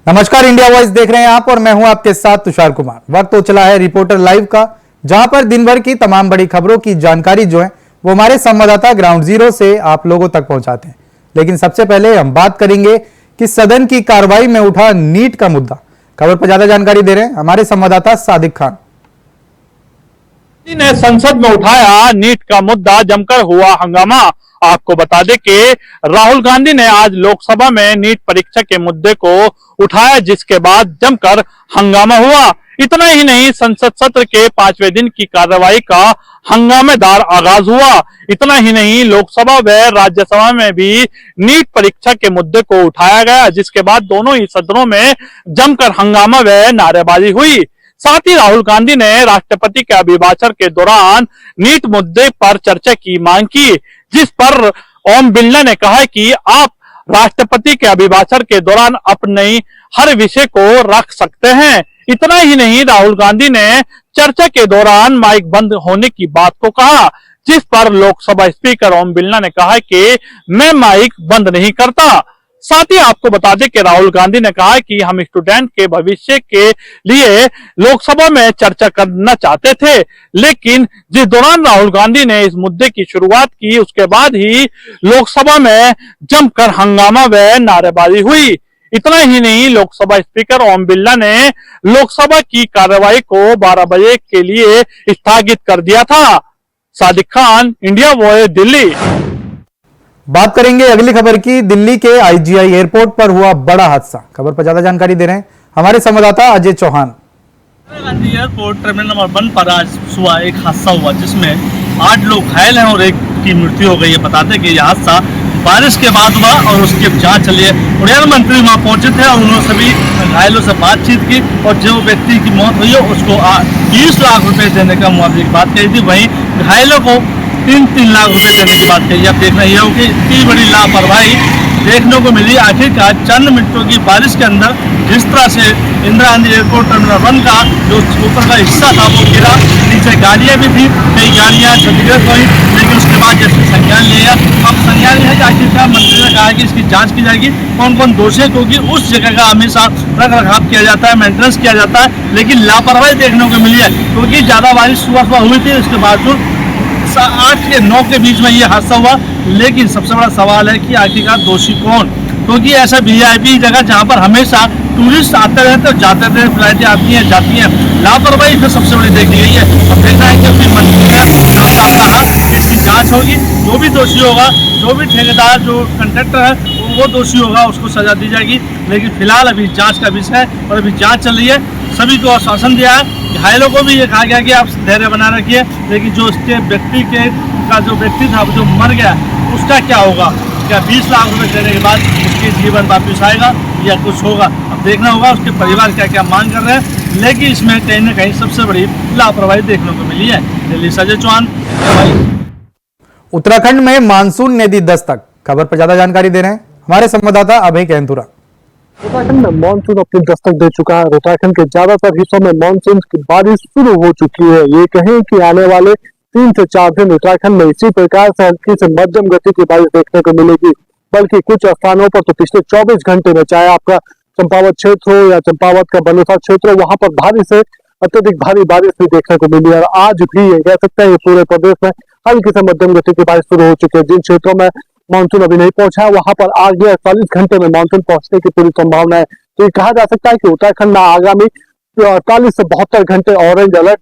नमस्कार, India voice देख रहे हैं आप और मैं हूं आपके साथ तुषार कुमार। वक्त तो चला है रिपोर्टर लाइव का, जहां पर दिन भर की तमाम बड़ी खबरों की जानकारी जो है वो हमारे संवाददाता ग्राउंड जीरो से आप लोगों तक पहुंचाते हैं। लेकिन सबसे पहले हम बात करेंगे कि सदन की कार्रवाई में उठा नीट का मुद्दा। खबर पर ज्यादा जानकारी दे रहे हैं हमारे संवाददाता सादिक खान। ने संसद में उठाया नीट का मुद्दा, जमकर हुआ हंगामा। आपको बता दें कि राहुल गांधी ने आज लोकसभा में नीट परीक्षा के मुद्दे को उठाया, जिसके बाद जमकर हंगामा हुआ। इतना ही नहीं, संसद सत्र के 5वें दिन की कार्रवाई का हंगामेदार आगाज हुआ। इतना ही नहीं, लोकसभा व राज्यसभा में भी नीट परीक्षा के मुद्दे को उठाया गया, जिसके बाद दोनों ही सदनों में जमकर हंगामा व नारेबाजी हुई। साथ ही राहुल गांधी ने राष्ट्रपति के अभिभाषण के दौरान नीट मुद्दे पर चर्चा की मांग की, जिस पर ओम बिरला ने कहा कि आप राष्ट्रपति के अभिभाषण के दौरान अपने हर विषय को रख सकते हैं। इतना ही नहीं, राहुल गांधी ने चर्चा के दौरान माइक बंद होने की बात को कहा, जिस पर लोकसभा स्पीकर ओम बिरला ने कहा कि मैं माइक बंद नहीं करता। साथ ही आपको बता दें कि राहुल गांधी ने कहा कि हम स्टूडेंट के भविष्य के लिए लोकसभा में चर्चा करना चाहते थे, लेकिन जिस दौरान राहुल गांधी ने इस मुद्दे की शुरुआत की, उसके बाद ही लोकसभा में जमकर हंगामा व नारेबाजी हुई। इतना ही नहीं, लोकसभा स्पीकर ओम बिरला ने लोकसभा की कार्रवाई को 12 बजे के लिए स्थगित कर दिया था। Sadiq Khan, India voice, Delhi. बात करेंगे अगली खबर की। दिल्ली के आईजीआई एयरपोर्ट पर हुआ बड़ा हादसा। खबर पर ज्यादा जानकारी दे रहे हैं हमारे संवाददाता Ajay Chauhan. Gandhi airport terminal number 1 पर आज सुबह एक हादसा हुआ, जिसमें 8 लोग घायल हैं और 1 की मृत्यु हो गई है। बताते कि यह हादसा बारिश के बाद हुआ और उसकी जांच चली है। उड़ान मंत्री वहां पहुंचे थे और उन्होंने सभी घायलों से बातचीत की और जो व्यक्ति की मौत हुई है उसको 20 लाख रुपए देने का मुआवजे की बात कही थी। वहीं घायलों को 3-3 लाख रुपए देने की बात कही। अब देखना यह हो कि इतनी बड़ी लापरवाही देखने को मिली। आखिरकार चंद मिनटों की बारिश के अंदर जिस तरह से इंदिरा गांधी एयरपोर्ट टर्मिनल 1 का जो ऊपर का हिस्सा था वो गिरा, नीचे गाड़ियां भी थी, कई गाड़ियां क्षतिग्रस्त हुई, लेकिन उसके बाद जैसे संज्ञान लिया। अब संज्ञान है कि आखिरकार मंत्री ने कहा कि इसकी जांच की जाएगी, कौन कौन दोषी है, क्योंकि उस जगह का हमेशा रख रखाव किया जाता है, मेंटेनेंस किया जाता है, लेकिन लापरवाही देखने को मिली है। क्योंकि ज्यादा बारिश सुबह हुई थी, उसके बावजूद 8 से 9 के बीच में ये हादसा हुआ। लेकिन सबसे बड़ा सवाल है कि आखिरकार दोषी कौन, क्योंकि ऐसा वीआईपी जगह जहां पर हमेशा टूरिस्ट आते रहते और जाते रहते, फ्लाइटें आती हैं जाती हैं, लापरवाही फिर सबसे बड़ी देखी गई है। अब देखना है कि अपनी मंत्री ने कहा इसकी जांच होगी, जो भी दोषी होगा, जो भी ठेकेदार, जो कंट्रैक्टर है वो दोषी होगा, उसको सजा दी जाएगी। लेकिन फिलहाल अभी जांच का विषय है और अभी जांच चल रही है। सभी को आश्वासन दिया है, घायलों को भी ये कहा गया कि आप धैर्य बना रखिए, लेकिन जो उसके व्यक्ति था जो मर गया उसका क्या होगा? क्या 20 लाख रुपए देने के बाद उसके जीवन वापस आएगा या कुछ होगा? अब देखना होगा उसके परिवार क्या क्या मांग कर रहे हैं। लेकिन इसमें कहीं ना कहीं सबसे बड़ी लापरवाही देखने को मिली है। दिल्ली से अजय चौहान। उत्तराखंड में मानसून ने दी दस्तक। खबर पर ज्यादा जानकारी दे रहे हैं हमारे संवाददाता अभय कैंतुरा। उत्तराखंड में मानसून अपनी दस्तक दे चुका है। उत्तराखंड के ज्यादातर हिस्सों में मानसून की बारिश शुरू हो चुकी है। ये कहें कि आने वाले 3 से 4 दिन उत्तराखंड में इसी प्रकार से हल्की से मध्यम गति की बारिश देखने को मिलेगी, बल्कि कुछ स्थानों पर तो पिछले 24 घंटे में, चाहे आपका चंपावत क्षेत्र हो या चंपावत का बलूसा क्षेत्र हो, वहां पर भारी से अत्यधिक भारी बारिश भी देखने को मिली। और आज भी कह सकते हैं पूरे प्रदेश में हल्की से मध्यम गति की बारिश शुरू हो चुकी है। जिन क्षेत्रों में मानसून अभी नहीं पहुंचा है वहां पर आगे 48 घंटे में मानसून पहुंचने की पूरी संभावना है। तो ये कहा जा सकता है कि उत्तराखंड में आगामी 48 से 72 घंटे ऑरेंज अलर्ट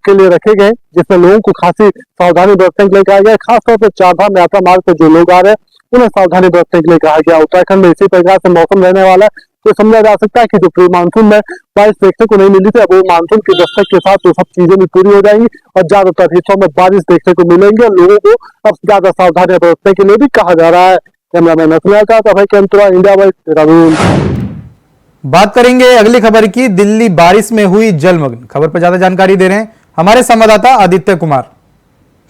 के लिए रखे गए, जिसमें लोगों को खासी सावधानी बरतने के लिए कहा गया है। खासतौर पर चारधाम यात्रा मार्ग पर जो लोग आ रहे हैं उन्हें सावधानी बरतने के लिए कहा गया। उत्तराखंड में इसी प्रकार से मौसम रहने वाला है। तो समझा जा सकता है कि जो प्री मानसून में बारिश देखने को नहीं मिली थी, अब वो मानसून की दस्तक के साथ वो सब चीजें भी पूरी हो जाएंगी और ज्यादातर हिस्सों में बारिश देखने को मिलेंगे और लोगों को अब ज्यादा सावधानियां बरतने के लिए भी कहा जा रहा है। कैमरामैन अफिया का अभय कैंतुरा, इंडिया वॉइस, देहरादून। बात करेंगे अगली खबर की। दिल्ली बारिश में हुई जलमग्न। खबर पर ज्यादा जानकारी दे रहे हैं हमारे संवाददाता आदित्य कुमार।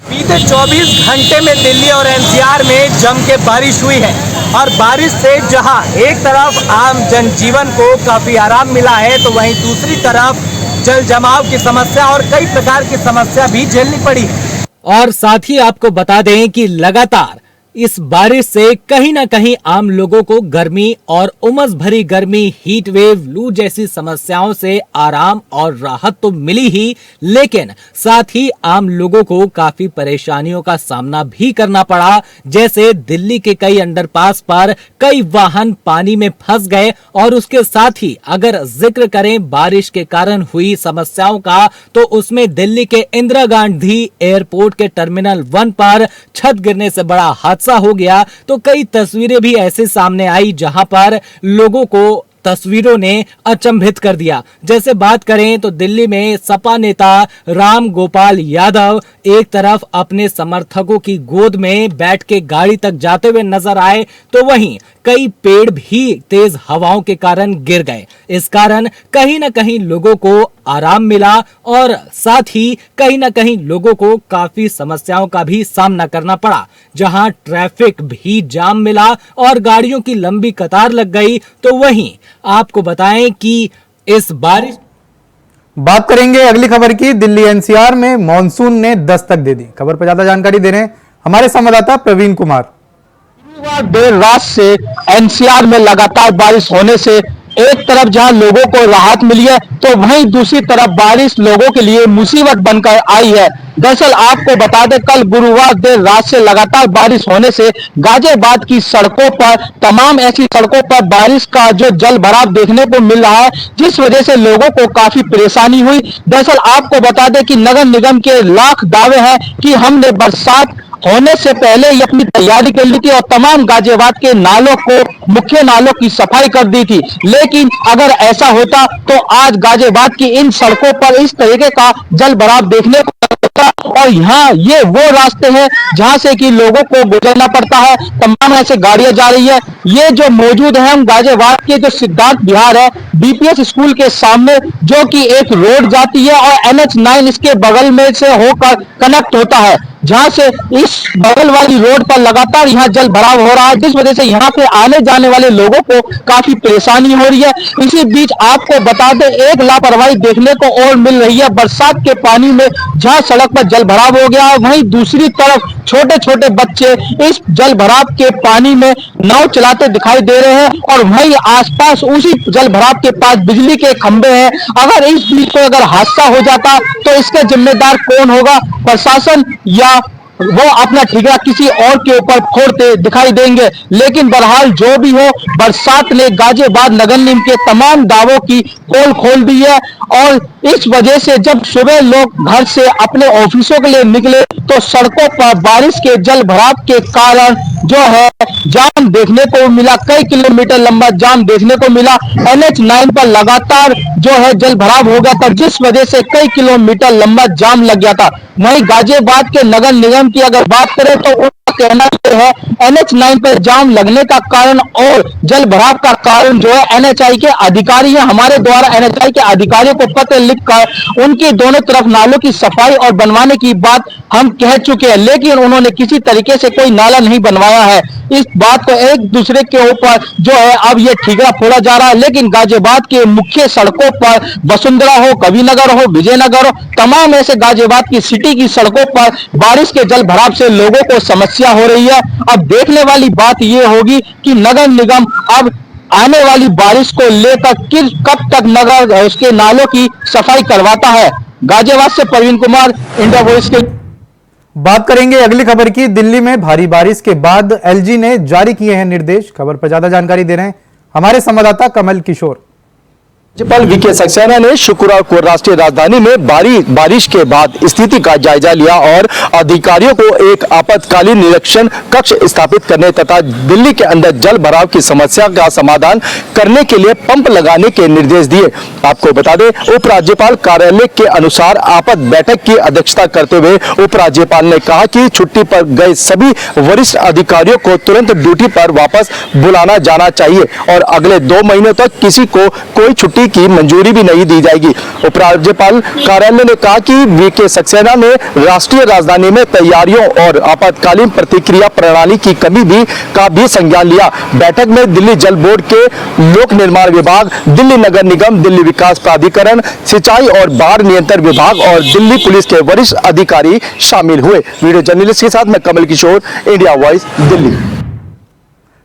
बीते 24 घंटे में दिल्ली और एनसीआर में जम के बारिश हुई है और बारिश से जहां एक तरफ आम जनजीवन को काफी आराम मिला है, तो वहीं दूसरी तरफ जल जमाव की समस्या और कई प्रकार की समस्या भी झेलनी पड़ी है। और साथ ही आपको बता दें कि लगातार इस बारिश से कहीं ना कहीं आम लोगों को गर्मी और उमस भरी गर्मी, हीट वेव, लू जैसी समस्याओं से आराम और राहत तो मिली ही, लेकिन साथ ही आम लोगों को काफी परेशानियों का सामना भी करना पड़ा। जैसे दिल्ली के कई अंडरपास पर कई वाहन पानी में फंस गए और उसके साथ ही अगर जिक्र करें बारिश के कारण हुई समस्याओं का, तो उसमें दिल्ली के इंदिरा गांधी एयरपोर्ट के टर्मिनल 1 पर छत गिरने से बड़ा हादसा हो गया। तो कई तस्वीरें भी ऐसे सामने आई जहां पर लोगों को तस्वीरों ने अचंभित कर दिया। जैसे बात करें तो दिल्ली में सपा नेता राम गोपाल यादव एक तरफ अपने समर्थकों की गोद में बैठ के गाड़ी तक जाते हुए नजर आए, तो वहीं कई पेड़ भी तेज हवाओं के कारण गिर गए। इस कारण कहीं ना कहीं लोगों को आराम मिला और साथ ही कहीं ना कहीं लोगों को काफी समस्याओं का भी सामना करना पड़ा, जहां ट्रैफिक भी जाम मिला और गाड़ियों की लंबी कतार लग गई। तो वहीं आपको बताएं कि इस बारिश बात करेंगे अगली खबर की। दिल्ली एनसीआर में मॉनसून ने दस्तक दे दी। खबर पर ज्यादा जानकारी दे रहे हैं हमारे संवाददाता प्रवीण कुमार। देर रात से एनसीआर में लगातार बारिश होने से एक तरफ जहां लोगों को राहत मिली है, तो वहीं दूसरी तरफ बारिश लोगों के लिए मुसीबत बनकर आई है। दरअसल आपको बता दें, कल गुरुवार देर रात से लगातार बारिश होने से गाजियाबाद की सड़कों पर, तमाम ऐसी सड़कों पर बारिश का जो जल भराव देखने को मिल रहा है, जिस वजह से लोगों को काफी परेशानी हुई। दरअसल आपको बता दें कि नगर निगम के लाख दावे हैं कि हमने बरसात होने से पहले ही अपनी तैयारी कर ली थी और तमाम गाजियाबाद के नालों को, मुख्य नालों की सफाई कर दी थी। लेकिन अगर ऐसा होता तो आज गाजियाबाद की इन सड़कों पर इस तरीके का जल भराव देखने को मिलता। और यहाँ ये वो रास्ते हैं जहां से कि लोगों को गुजरना पड़ता है, तमाम ऐसे गाड़ियां जा रही है। ये जो मौजूद है हम गाजियाबाद के जो सिद्धार्थ विहार है, बीपीएस स्कूल के सामने, जो कि एक रोड जाती है और NH9 इसके बगल में से होकर कनेक्ट होता है, जहां से इस बगल वाली रोड पर लगातार यहाँ जल भराव हो रहा है, जिस वजह से यहाँ पे आने जाने वाले लोगों को काफी परेशानी हो रही है। इसी बीच आपको बता दें, एक लापरवाही देखने को और मिल रही है। बरसात के पानी में जहां सड़क पर जल भराव हो गया है, वहीं दूसरी तरफ छोटे छोटे बच्चे इस जल भराव के पानी में नाव चलाते दिखाई दे रहे हैं और वहीं आसपास उसी जल भराव के पास बिजली के खंभे हैं। अगर इस बीच में अगर हादसा हो जाता तो इसका जिम्मेदार कौन होगा? प्रशासन या वो अपना ठिकाना किसी और के ऊपर फोड़ते दिखाई देंगे। लेकिन बहरहाल जो भी हो, बरसात ने गाजियाबाद नगर निगम के तमाम दावों की पोल खोल दी है और इस वजह से जब सुबह लोग घर से अपने ऑफिसों के लिए निकले तो सड़कों पर बारिश के जल भराव के कारण जो है जाम देखने को मिला। कई किलोमीटर लंबा जाम देखने को मिला। NH9 पर लगातार जो है जल भराव हो गया था, जिस वजह से कई किलोमीटर लंबा जाम लग गया था। वहीं गाजियाबाद के नगर निगम की अगर बात करें तो उनका कहना है NH9 पर जाम लगने का कारण और जल भराव का कारण जो है NHI के अधिकारी हैं। हमारे द्वारा NHI के अधिकारियों को पत्र लिखकर उनके दोनों तरफ नालों की सफाई और बनवाने की बात हम कह चुके हैं, लेकिन उन्होंने किसी तरीके से कोई नाला नहीं बनवाया है। इस बात को एक दूसरे के ऊपर जो है अब ये ठीकरा फोड़ा जा रहा है। लेकिन गाजियाबाद के मुख्य सड़कों पर, वसुंधरा हो, कविनगर हो, विजयनगर हो, तमाम ऐसे गाजियाबाद की सिटी की सड़कों पर बारिश के जल भराव से लोगों को समस्या हो रही है। अब देखने वाली बात ये होगी कि नगर निगम अब आने वाली बारिश को लेकर कब तक नगर उसके नालों की सफाई करवाता है। गाजियाबाद से प्रवीण कुमार, इंडिया वॉइस के। बात करेंगे अगली खबर की। दिल्ली में भारी बारिश के बाद LG ने जारी किए हैं निर्देश। खबर पर ज्यादा जानकारी दे रहे हैं हमारे संवाददाता कमल किशोर। राज्यपाल VK सक्सेना ने शुक्रवार को राष्ट्रीय राजधानी में बारिश के बाद स्थिति का जायजा लिया और अधिकारियों को एक आपातकालीन निरीक्षण कक्ष स्थापित करने तथा दिल्ली के अंदर जल भराव की समस्या का समाधान करने के लिए पंप लगाने के निर्देश दिए। आपको बता दें, उपराज्यपाल कार्यालय के अनुसार आपात बैठक की अध्यक्षता करते हुए उपराज्यपाल ने कहा कि छुट्टी पर गए सभी वरिष्ठ अधिकारियों को तुरंत ड्यूटी पर वापस बुलाना जाना चाहिए और अगले 2 महीनों तक किसी को कोई छुट्टी की मंजूरी भी नहीं दी जाएगी। उपराज्यपाल कार्यालय ने कहा कि वीके सक्सेना ने राष्ट्रीय राजधानी में तैयारियों और आपातकालीन प्रतिक्रिया प्रणाली की कमी का भी संज्ञान लिया। बैठक में दिल्ली जल बोर्ड के लोक निर्माण विभाग, दिल्ली नगर निगम, दिल्ली विकास प्राधिकरण, सिंचाई और बाढ़ नियंत्रण विभाग और दिल्ली पुलिस के वरिष्ठ अधिकारी शामिल हुए। वीडियो जर्नलिस्ट के साथ मैं कमल किशोर, इंडिया वॉइस, दिल्ली।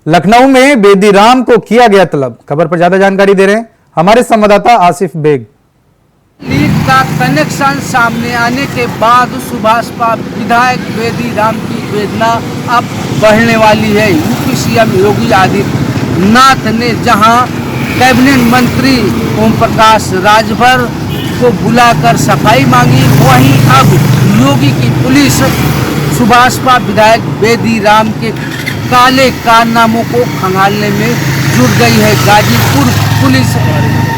लखनऊ में बेदीराम को किया गया तलब। खबर पर ज्यादा जानकारी दे रहे हैं हमारे संवाददाता आसिफ बेग। लीक का कनेक्शन सामने आने के बाद सुभाषपा विधायक बेदीराम की वेदना अब बढ़ने वाली है। यूपी सीएम योगी आदित्यनाथ ने जहां कैबिनेट मंत्री ओम प्रकाश राजभर को बुलाकर सफाई मांगी, वहीं अब योगी की पुलिस सुभाषपा विधायक बेदीराम के काले कारनामों को खंगालने में जुट गई है। गाजीपुर पुलिस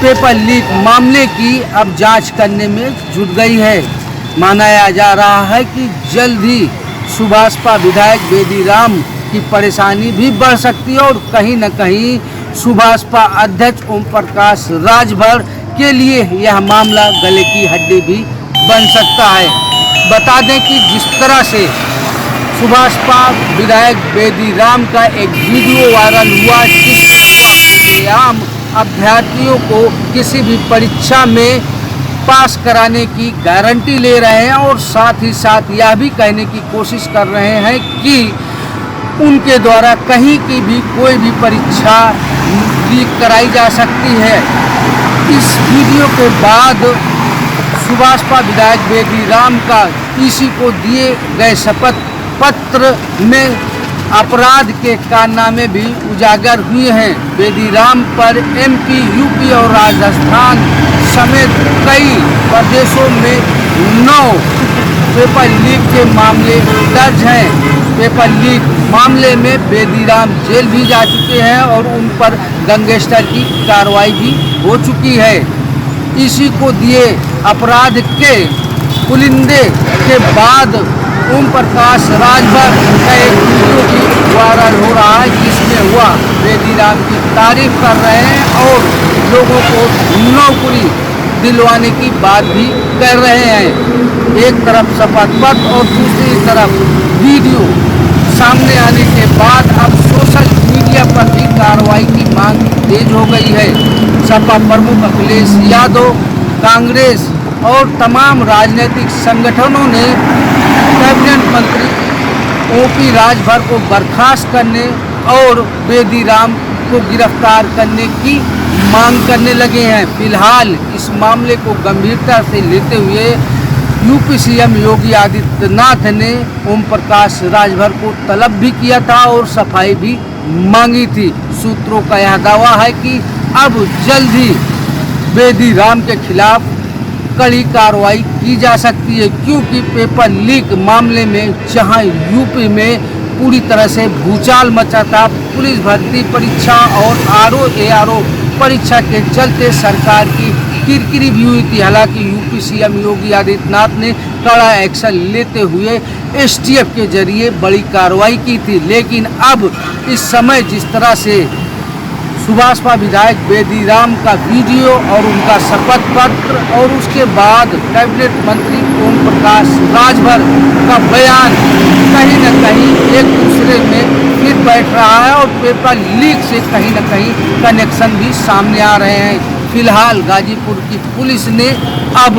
पेपर लीक मामले की अब जांच करने में जुट गई है। माना जा रहा है कि जल्द ही सुभाषपा विधायक बेदीराम की परेशानी भी बढ़ सकती है और कहीं न कहीं सुभाषपा अध्यक्ष ओम प्रकाश राजभर के लिए यह मामला गले की हड्डी भी बन सकता है। बता दें कि जिस तरह से सुभाषपा विधायक बेदीराम का एक वीडियो वायरल हुआ जिसमें आम अभ्यर्थियों को किसी भी परीक्षा में पास कराने की गारंटी ले रहे हैं और साथ ही साथ यह भी कहने की कोशिश कर रहे हैं कि उनके द्वारा कहीं की भी कोई भी परीक्षा लीक कराई जा सकती है। इस वीडियो के बाद सुभाषपा विधायक बेदीराम का ईसी को दिए गए शपथ पत्र में अपराध के कारनामे भी उजागर हुए हैं। बेदीराम पर एमपी, यूपी और राजस्थान समेत कई प्रदेशों में 9 पेपर लीक के मामले दर्ज हैं। पेपर लीक मामले में बेदीराम जेल भी जा चुके हैं और उन पर गैंगस्टर की कार्रवाई भी हो चुकी है। इसी को दिए अपराध के पुलिंदे के बाद ओम प्रकाश राजभर का एक वीडियो भी वायरल हो रहा है जिसमें हुआ बेदीराम की तारीफ कर रहे हैं और लोगों को नौकरी दिलवाने की बात भी कर रहे हैं। एक तरफ शपथ पत्र और दूसरी तरफ वीडियो सामने आने के बाद अब सोशल मीडिया पर भी कार्रवाई की मांग तेज हो गई है। सपा प्रमुख अखिलेश यादव, कांग्रेस और तमाम राजनीतिक संगठनों ने कैबिनेट मंत्री ओपी राजभर को बर्खास्त करने और बेदीराम को गिरफ्तार करने की मांग करने लगे हैं। फिलहाल इस मामले को गंभीरता से लेते हुए यूपी सीएम योगी आदित्यनाथ ने ओम प्रकाश राजभर को तलब भी किया था और सफाई भी मांगी थी। सूत्रों का यह दावा है कि अब जल्द ही बेदीराम के खिलाफ कड़ी कार्रवाई की जा सकती है, क्योंकि पेपर लीक मामले में जहां यूपी में पूरी तरह से भूचाल मचा था, पुलिस भर्ती परीक्षा और आरओ परीक्षा के चलते सरकार की किरकिरी भी हुई थी। हालांकि यूपी सीएम योगी आदित्यनाथ ने कड़ा एक्शन लेते हुए एसटीएफ के जरिए बड़ी कार्रवाई की थी, लेकिन अब इस समय जिस तरह से सुभाषपा विधायक बेदीराम का वीडियो और उनका शपथ पत्र और उसके बाद कैबिनेट मंत्री ओम प्रकाश राजभर का बयान कहीं न कहीं एक दूसरे में फिर बैठ रहा है और पेपर लीक से कहीं न कहीं कनेक्शन भी सामने आ रहे हैं। फिलहाल गाजीपुर की पुलिस ने अब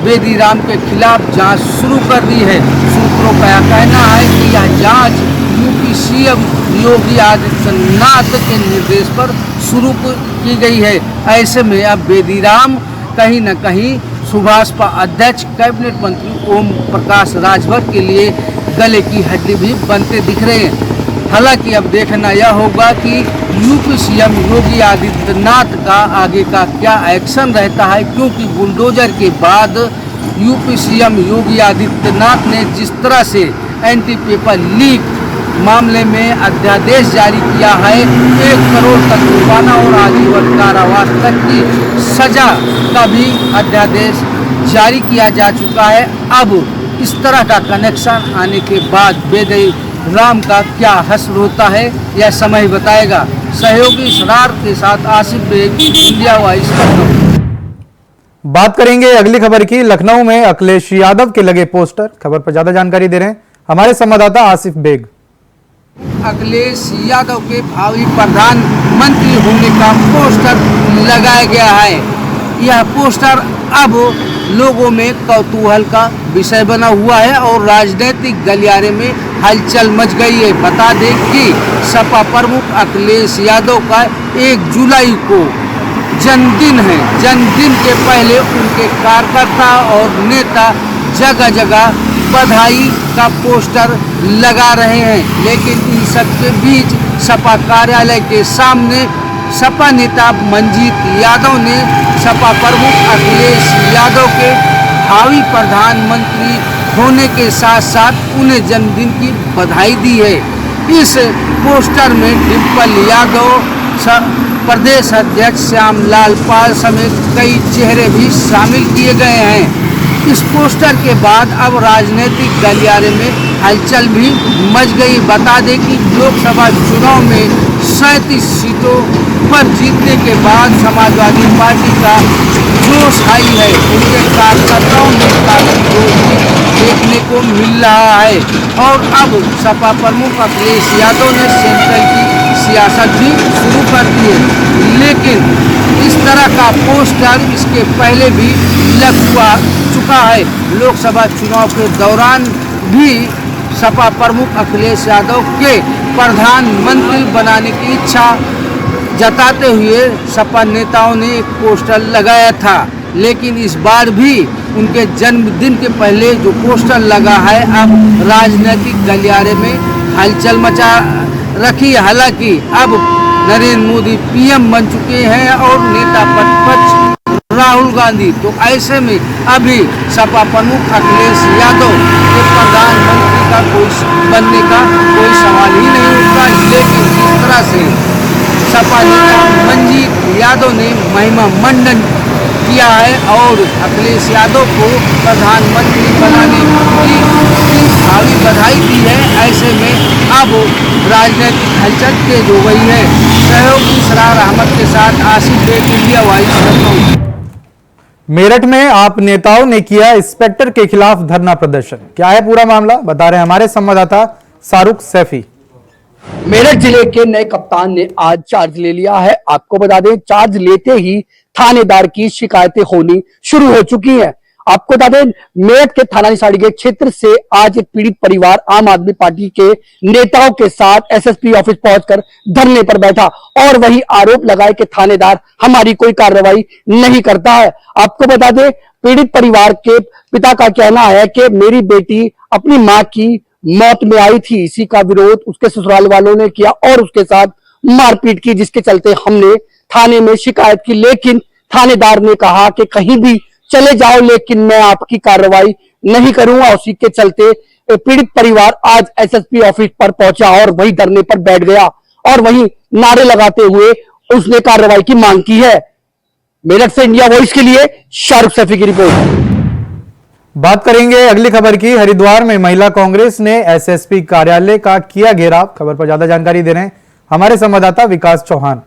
बेदीराम के खिलाफ जांच शुरू कर दी है। सूत्रों का कहना है कि यह जांच यूपी सीएम योगी आदित्यनाथ के निर्देश पर शुरू की गई है। ऐसे में अब बेदीराम कहीं न कहीं सुभाषपा अध्यक्ष कैबिनेट मंत्री ओम प्रकाश राजभर के लिए गले की हड्डी भी बनते दिख रहे हैं। हालांकि अब देखना यह होगा कि यूपी सीएम योगी आदित्यनाथ का आगे का क्या एक्शन रहता है, क्योंकि बुलडोजर के बाद यूपी सीएम योगी आदित्यनाथ ने जिस तरह से एंटी पेपर लीक मामले में अध्यादेश जारी किया है, 1 करोड़ तक जुर्माना और आजीवन कारावास तक की सजा का भी अध्यादेश जारी किया जा चुका है। अब इस तरह का कनेक्शन आने के बाद बेदीराम का क्या हश्र होता है यह समय बताएगा। सहयोगी सरार के साथ आसिफ बेग, इंडिया वॉइस। बात करेंगे अगली खबर की। लखनऊ में अखिलेश यादव के लगे पोस्टर। खबर पर ज्यादा जानकारी दे रहे हैं हमारे संवाददाता आसिफ बेग। अखिलेश यादव के भावी प्रधानमंत्री होने का पोस्टर लगाया गया है। यह पोस्टर अब लोगों में कौतूहल का विषय बना हुआ है और राजनीतिक गलियारे में हलचल मच गई है। बता दें कि सपा प्रमुख अखिलेश यादव का 1 जुलाई को जन्मदिन है। जन्मदिन के पहले उनके कार्यकर्ता और नेता जगह जगह बधाई का पोस्टर लगा रहे हैं, लेकिन इन सब के बीच सपा कार्यालय के सामने सपा नेता मंजीत यादव ने सपा प्रमुख अखिलेश यादव के भावी प्रधानमंत्री होने के साथ साथ उन्हें जन्मदिन की बधाई दी है। इस पोस्टर में डिम्पल यादव, प्रदेश अध्यक्ष श्यामलाल पाल समेत कई चेहरे भी शामिल किए गए हैं। इस पोस्टर के बाद अब राजनीतिक गलियारे में हलचल भी मच गई। बता दें कि लोकसभा चुनाव में 37 सीटों पर जीतने के बाद समाजवादी पार्टी का जोश आई है। उनके कार्यकर्ताओं में काफी जोश देखने को मिल रहा है और अब सपा प्रमुख अखिलेश यादव ने सेंट्रल की सियासत भी शुरू कर दी है। लेकिन इस तरह का पोस्टर इसके पहले भी लग चुका है। लोकसभा चुनाव के दौरान भी सपा प्रमुख अखिलेश यादव के प्रधानमंत्री बनाने की इच्छा जताते हुए सपा नेताओं ने एक पोस्टर लगाया था, लेकिन इस बार भी उनके जन्मदिन के पहले जो पोस्टर लगा है अब राजनीतिक गलियारे में हलचल मचा रखी। हालांकि अब नरेंद्र मोदी पीएम बन चुके हैं और नेता प्रतिपक्ष राहुल गांधी, तो ऐसे में अभी सपा प्रमुख अखिलेश यादव के प्रधानमंत्री का बनने का कोई सवाल ही नहीं उठता। लेकिन जिस तरह से सपा नेता मंजीत यादव ने महिमा मंडन किया है और अखिलेश यादव को प्रधानमंत्री बनाने की भावी बधाई दी है, ऐसे में अब राजनीतिक हलचल तेज हो गई है। सहयोगी सरार अहमद के साथ आसिफ बेग, इंडिया वॉइस, लखनऊ। मेरठ में आप नेताओं ने किया इंस्पेक्टर के खिलाफ धरना प्रदर्शन। क्या है पूरा मामला, बता रहे हैं हमारे संवाददाता शाहरुख सैफी। मेरठ जिले के नए कप्तान ने आज चार्ज ले लिया है। आपको बता दें, चार्ज लेते ही थानेदार की शिकायतें होनी शुरू हो चुकी हैं। आपको बता दें, मेरठ के थाना निशाड़ी गेट क्षेत्र से आज एक पीड़ित परिवार आम आदमी पार्टी के नेताओं के साथ एसएसपी ऑफिस पहुंचकर धरने पर बैठा और वही आरोप लगाए कि थानेदार हमारी कोई कार्रवाई नहीं करता है। आपको बता दें, पीड़ित परिवार के पिता का कहना है कि मेरी बेटी अपनी मां की मौत में आई थी, इसी का विरोध उसके ससुराल वालों ने किया और उसके साथ मारपीट की, जिसके चलते हमने थाने में शिकायत की। लेकिन थानेदार ने कहा कि कहीं भी चले जाओ, लेकिन मैं आपकी कार्रवाई नहीं करूंगा। उसी के चलते पीड़ित परिवार आज एसएसपी ऑफिस पर पहुंचा और वही धरने पर बैठ गया और वही नारे लगाते हुए उसने कार्रवाई की मांग की है। मेरठ से इंडिया वॉइस के लिए शाहरुख सैफी की रिपोर्ट। बात करेंगे अगली खबर की। हरिद्वार में महिला कांग्रेस ने एसएसपी कार्यालय का किया घेराव। खबर पर ज्यादा जानकारी दे रहे हैं हमारे संवाददाता विकास चौहान।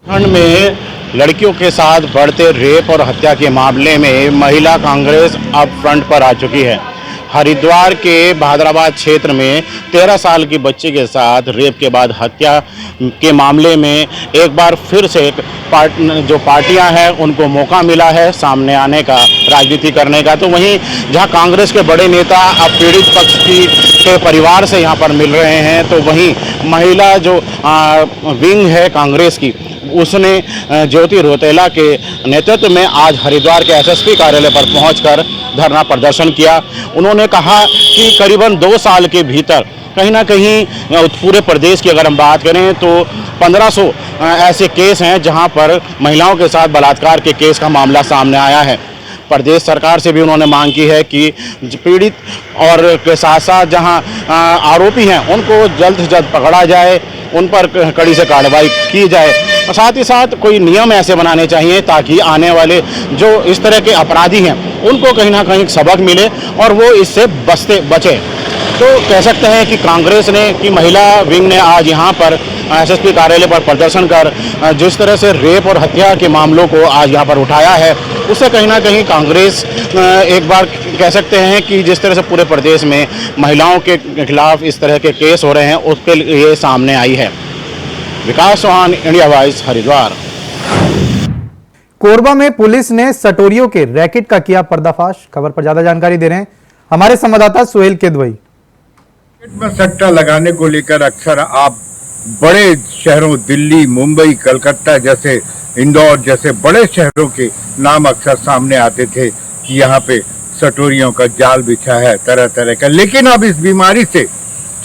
उत्तराखंड में लड़कियों के साथ बढ़ते रेप और हत्या के मामले में महिला कांग्रेस अब फ्रंट पर आ चुकी है। हरिद्वार के भादराबाद क्षेत्र में 13 साल की बच्ची के साथ रेप के बाद हत्या के मामले में एक बार फिर से जो पार्टियां हैं उनको मौका मिला है सामने आने का, राजनीति करने का। तो वहीं जहां कांग्रेस के बड़े नेता अब पीड़ित पक्ष के परिवार से यहां पर मिल रहे हैं, तो वहीं महिला जो विंग है कांग्रेस की, उसने ज्योति रौतेला के नेतृत्व में आज हरिद्वार के एसएसपी कार्यालय पर पहुंचकर धरना प्रदर्शन किया। उन्होंने कहा कि करीबन 2 साल के भीतर कहीं ना कहीं पूरे प्रदेश की अगर हम बात करें तो 1500 ऐसे केस हैं जहां पर महिलाओं के साथ बलात्कार के केस का मामला सामने आया है। प्रदेश सरकार से भी उन्होंने मांग की है कि पीड़ित और के साथ साथ जहां आरोपी हैं उनको जल्द से जल्द पकड़ा जाए, उन पर कड़ी से कार्रवाई की जाए। और साथ ही साथ कोई नियम ऐसे बनाने चाहिए ताकि आने वाले जो इस तरह के अपराधी हैं उनको कहीं ना कहीं सबक मिले और वो इससे बचे। तो कह सकते हैं कि कांग्रेस ने, कि महिला विंग ने आज यहाँ पर एसएसपी कार्यालय पर प्रदर्शन कर जिस तरह से रेप और हत्या के मामलों को आज यहाँ पर उठाया है, उससे कहीं ना कहीं कांग्रेस एक बार कह सकते हैं कि जिस तरह से पूरे प्रदेश में महिलाओं के खिलाफ इस तरह के केस हो रहे हैं, उसके लिए सामने आई है। विकास चौहान, इंडिया वॉइस, हरिद्वार। कोरबा में पुलिस ने सटोरियों के रैकेट का किया पर्दाफाश। खबर पर ज्यादा जानकारी दे रहे हैं हमारे संवाददाता सुहेल केदवई। में सट्टा लगाने को लेकर अक्सर आप बड़े शहरों दिल्ली, मुंबई, कलकत्ता जैसे, इंदौर जैसे बड़े शहरों के नाम अक्सर सामने आते थे कि यहाँ पे सटोरियों का जाल बिछा है तरह तरह का। लेकिन अब इस बीमारी से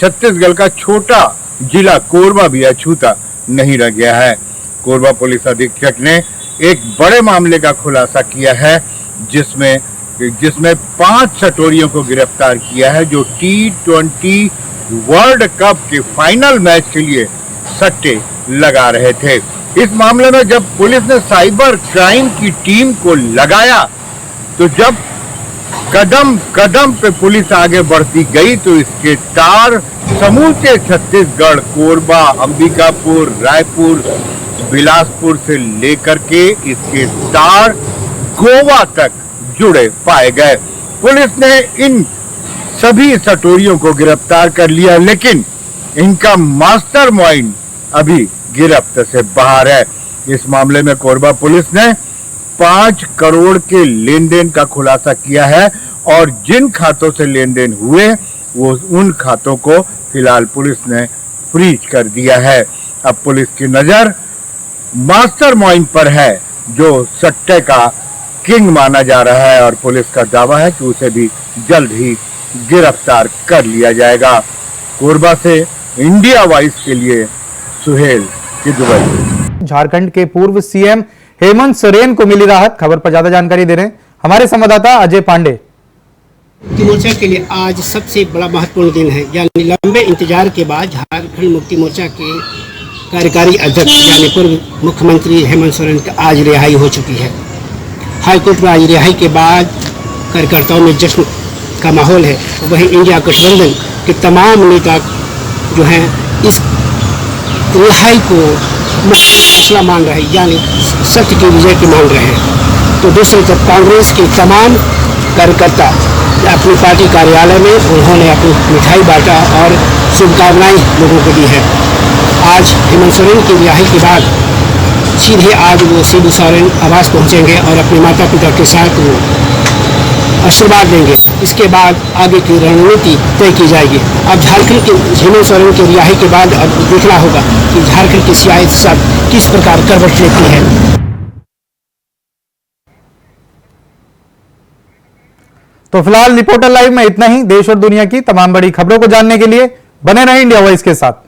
छत्तीसगढ़ का छोटा जिला कोरबा भी अछूता नहीं रह गया है। कोरबा पुलिस अधीक्षक ने एक बड़े मामले का खुलासा किया है जिसमें 5 सटोरियों को गिरफ्तार किया है जो T20 वर्ल्ड कप के फाइनल मैच के लिए सट्टे लगा रहे थे। इस मामले में जब पुलिस ने साइबर क्राइम की टीम को लगाया तो जब कदम कदम पे पुलिस आगे बढ़ती गई तो इसके तार समूचे छत्तीसगढ़, कोरबा, अंबिकापुर, रायपुर, बिलासपुर से लेकर के इसके तार गोवा तक जुड़े पाए गए। पुलिस ने इन सभी सटोरियों को गिरफ्तार कर लिया, लेकिन इनका मास्टरमाइंड अभी गिरफ्त से बाहर है। इस मामले में कोरबा पुलिस ने 5 करोड़ के लेन देन का खुलासा किया है और जिन खातों से लेन देन हुए वो उन खातों को फिलहाल पुलिस ने फ्रीज कर दिया है। अब पुलिस की नजर मास्टरमाइंड पर है जो सट्टे का किंग माना जा रहा है और पुलिस का दावा है कि उसे भी जल्द ही गिरफ्तार कर लिया जाएगा। कोरबा से इंडिया वॉइस के लिए सुहेल किदवई। झारखंड के पूर्व सीएम हेमंत सोरेन को मिली राहत। खबर पर ज्यादा जानकारी दे रहे हैं हमारे संवाददाता अजय पांडे। मुक्ति मोर्चा के लिए आज सबसे बड़ा महत्वपूर्ण दिन है, यानी लंबे इंतजार के बाद झारखंड मुक्ति मोर्चा के कार्यकारी अध्यक्ष यानी पूर्व मुख्यमंत्री हेमंत सोरेन की आज रिहाई हो चुकी है। हाईकोर्ट में आज रिहाई के बाद कार्यकर्ताओं में जश्न का माहौल है। वहीं इंडिया गठबंधन के तमाम नेता जो हैं इस रिहाई को फैसला मान रहे हैं, यानी सत्य की विजय की मान रहे हैं। तो दूसरी तरफ कांग्रेस के तमाम कार्यकर्ता अपनी पार्टी कार्यालय में उन्होंने अपनी मिठाई बांटा और शुभकामनाएं लोगों को दी है। आज हेमंत सोरेन की रिहाई के बाद सीधे आज वो शिबू सोरेन आवास पहुंचेंगे और अपने माता पिता के साथ वो आशीर्वाद देंगे। इसके बाद आगे की रणनीति तय की जाएगी। अब झारखंड के हेमंत सोरेन की रिहाई के बाद अब देखना होगा कि झारखंड की सियासत किस प्रकार करवट लेती है। तो फिलहाल रिपोर्टर लाइव में इतना ही। देश और दुनिया की तमाम बड़ी खबरों को जानने के लिए बने रहें इंडिया वॉइस के साथ।